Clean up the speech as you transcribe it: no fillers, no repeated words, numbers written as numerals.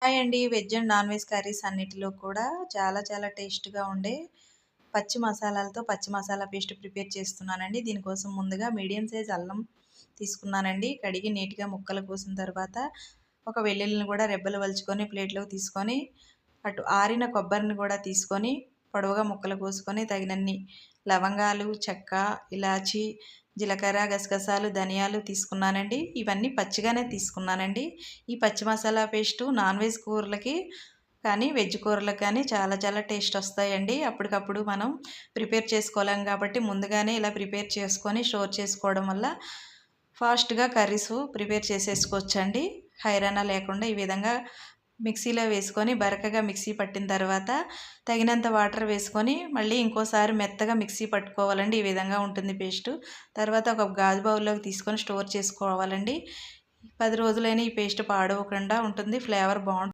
Hi అండి. Veg and non veg curries అన్నిటిలో కూడా చాలా చాలా టేస్ట్‌గా ఉండే పచ్చి మసాలాలతో పచ్చి మసాలా పేస్ట్ ప్రిపేర్ చేస్తున్నానండి. దీనికోసం ముందుగా మీడియం సైజ్ అల్లం తీసుకున్నానండి. కడిగి నీట్‌గా ముక్కలు కోసిన తర్వాత ఒక వెల్లుల్లిని కూడా రెబ్బలు వలుచుకొని ప్లేట్‌లోకి తీసుకొని, అటు ఆరిన కొబ్బరిని కూడా తీసుకొని పొడవుగా ముక్కలు కోసుకొని తగినన్ని లవంగాలు, చెక్క, ఇలాచి, జీలకర్ర, గసగసాలు, ధనియాలు తీసుకున్నానండి. ఇవన్నీ పచ్చిగానే తీసుకున్నానండి. ఈ పచ్చి మసాలా పేస్టు నాన్ వెజ్ కూరలకి కానీ వెజ్ కూరలకు కానీ చాలా చాలా టేస్ట్ వస్తాయండి. అప్పటికప్పుడు మనం ప్రిపేర్ చేసుకోలేం కాబట్టి ముందుగానే ఇలా ప్రిపేర్ చేసుకొని స్టోర్ చేసుకోవడం వల్ల ఫాస్ట్‌గా కర్రీస్ ప్రిపేర్ చేసేసుకోవచ్చండి. హైరానా లేకుండా ఈ విధంగా మిక్సీలో వేసుకొని బరకగా మిక్సీ పట్టిన తర్వాత తగినంత వాటర్ వేసుకొని మళ్ళీ ఇంకోసారి మెత్తగా మిక్సీ పట్టుకోవాలండి. ఈ విధంగా ఉంటుంది పేస్టు. తర్వాత ఒక గాజు బౌల్లోకి తీసుకొని స్టోర్ చేసుకోవాలండి. 10 రోజులైనా ఈ పేస్ట్ పాడవకుండా ఉంటుంది. ఫ్లేవర్ బాగుంటుంది.